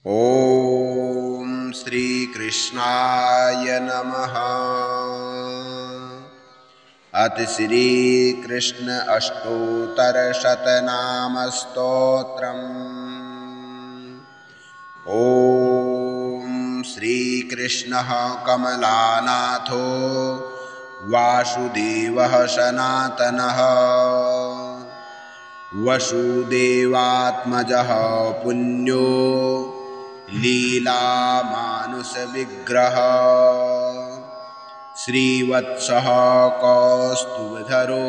ॐ श्रीकृष्णाय नमः। अथ श्रीकृष्ण अष्टोत्तरशतनामस्तोत्रम्। ॐ श्रीकृष्णः कमलानाथो वासुदेवः सनातनः वसुदेवात्मजः पुण्यो लीलामानुषविग्रह श्रीवत्सः कौस्तुभधरो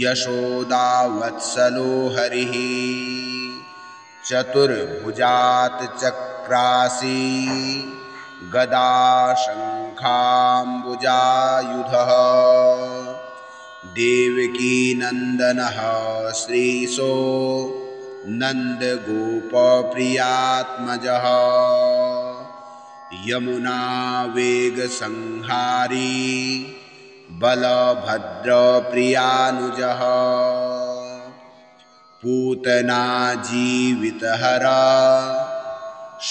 यशोदावत्सलो हरिः चतुर्भुजात् चक्रासि गदा शङ्खाम्बुजायुधः देवकीनन्दनः श्रीशो नन्दगोपप्रियात्मजः यमुनावेगसंहारी बलभद्रप्रियानुजः पूतनाजीवितहरा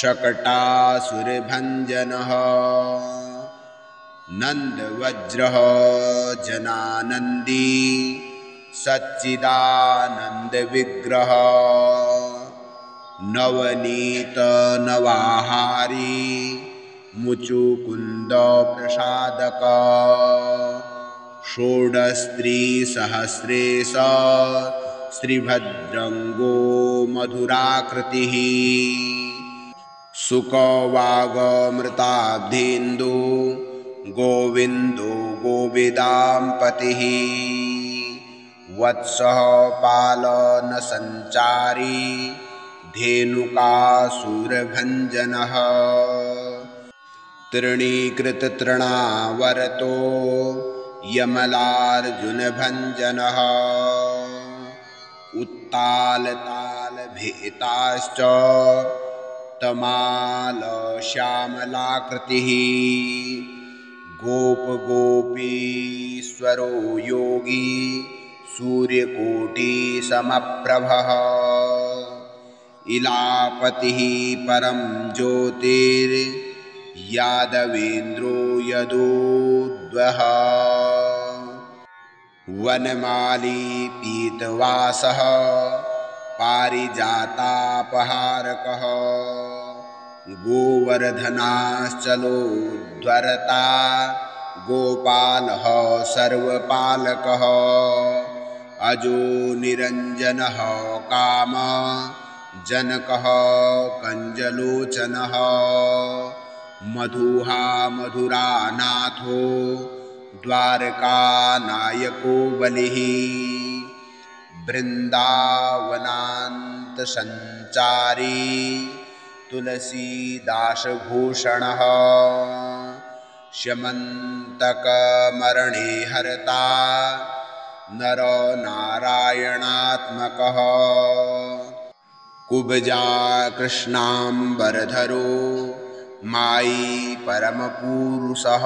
शकटासुरभञ्जनः नन्दवज्रः जनानन्दी सच्चिदानन्दविग्रह नवनीतनवाहारी मुचुकुन्दप्रसादक षोडस्त्रिसहस्रेश श्रीभद्रङ्गो मधुराकृतिः सुकवागमृताब्धेन्दु गोविन्दो गोविदाम्पतिः वत्सः पालनसञ्चारी धेनुकासुरभञ्जनः तृणीकृततृणावर्तो यमलार्जुनभञ्जनः उत्तालतालभेताश्च तमालश्यामलाकृतिः गोपगोपीश्वरो योगी सूर्यकोटिसमप्रभः इलापतिः परं ज्योतिर्यादवेन्द्रो यदूद्वः वनमाली पीतवासः पारिजातापहारकः गोवर्धनाश्चलोद्धरता गोपालः सर्वपालकः अजो निरञ्जनः काम जनकः कञ्जलोचनः मधुहा मधुरानाथो द्वारकानायको बलिः वृन्दावनान्तसञ्चारी तुलसीदासभूषणः शमन्तकमरणे हर्ता नरनारायणात्मकः कुब्जा कृष्णाम्बरधरो मायी परमपुरुषः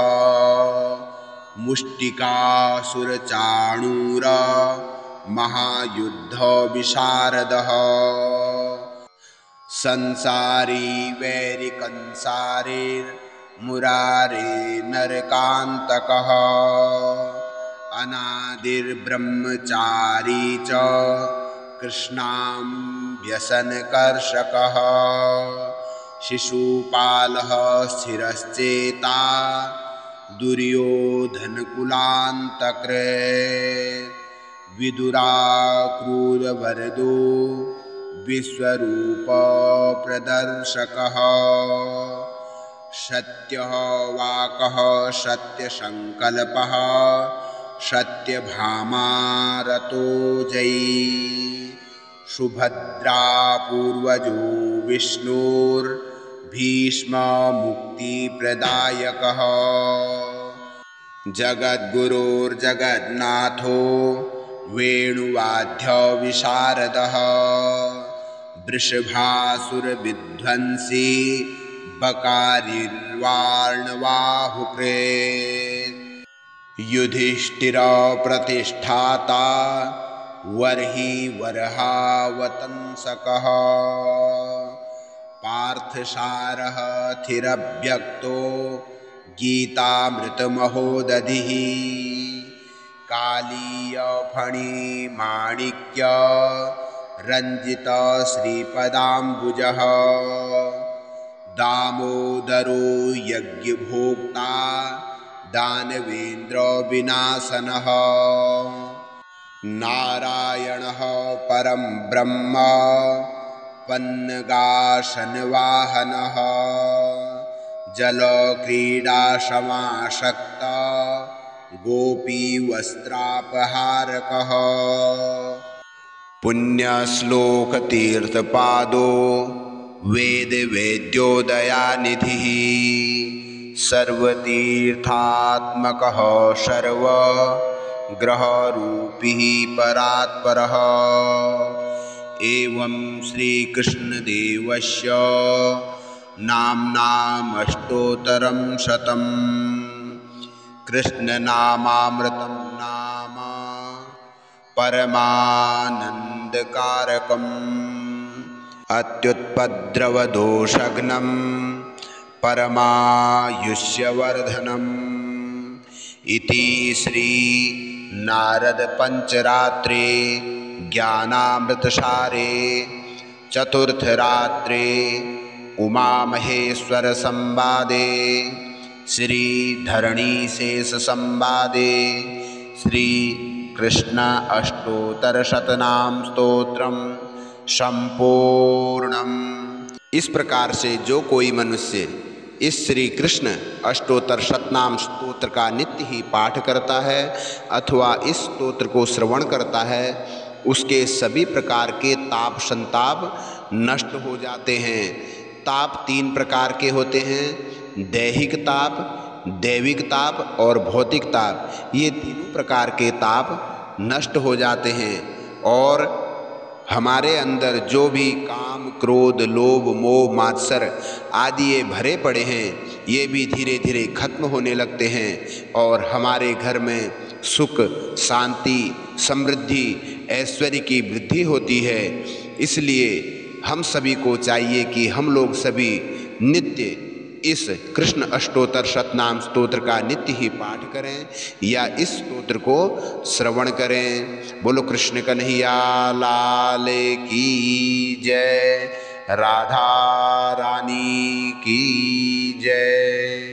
मुष्टिकासुरचाणूर महायुद्धविशारदः संसारी वैरिकंसारेर्मुरारे नरकान्तकः अनादिर्ब्रह्मचारी च कृष्णाम्भ्यसनकर्षकः शिशुपालः स्थिरश्चेता दुर्योधनकुलान्तकृत् विदुराक्रूरवरदो विश्वरूपप्रदर्शकः सत्यः वाकः सत्यसङ्कल्पः सत्यभामारतो जयी सुभद्रा पूर्वजो विष्णुर्भीष्ममुक्तिप्रदायकः जगद्गुरोर्जगन्नाथो वेणुवाद्यविशारदः वृषभासुरविध्वंसी बकारिर्वार्णवाहुकृत् युधिष्ठिरप्रतिष्ठाता वर्हि वरहावतंसकः पार्थसारः थिरव्यक्तो गीतामृतमहोदधिः कालीयफणिमाणिक्य रञ्जित श्रीपदाम्बुजः दामोदरो यज्ञभोक्ता दानवेन्द्रविनाशनः नारायणः परं ब्रह्म पन्नगासनवाहनः जलक्रीडासमासक्तः गोपीवस्त्रापहारकः पुण्यश्लोकतीर्थपादो वेदवेद्योदयानिधिः सर्वतीर्थात्मकः सर्वग्रहरूपी परात्परः एवं श्रीकृष्णदेवस्य नाम्नामष्टोत्तरं शतम् कृष्णनामामृतं नाम परमानन्दकारकम् अत्युत्पद्रवदोषघ्नं परमायुष्यवर्धनम् इति श्री नारद पंचरात्रे ज्ञानामृतसारे चतुर्थरात्रे उमामहेश्वर संवादे श्री धरणीशेष संवादे श्री कृष्ण अष्टोत्तर शतनाम स्तोत्रम संपूर्णम। इस प्रकार से जो कोई मनुष्य इस श्री कृष्ण अष्टोत्तर शतनाम स्तोत्र का नित्य ही पाठ करता है अथवा इस स्तोत्र को श्रवण करता है, उसके सभी प्रकार के ताप संताप नष्ट हो जाते हैं। ताप 3 प्रकार के होते हैं, दैहिक ताप, दैविक ताप और भौतिक ताप। ये तीनों प्रकार के ताप नष्ट हो जाते हैं और हमारे अंदर जो भी काम, क्रोध, लोभ, मोह, मात्सर आदि ये भरे पड़े हैं, ये भी धीरे धीरे खत्म होने लगते हैं और हमारे घर में सुख, शांति, समृद्धि, ऐश्वर्य की वृद्धि होती है। इसलिए हम सभी को चाहिए कि हम लोग सभी नित्य इस कृष्ण अष्टोत्तर शतनाम स्तोत्र का नित्य ही पाठ करें या इस स्तोत्र को श्रवण करें। बोलो कृष्ण कन्हैया लाल की जय, राधा रानी की जय।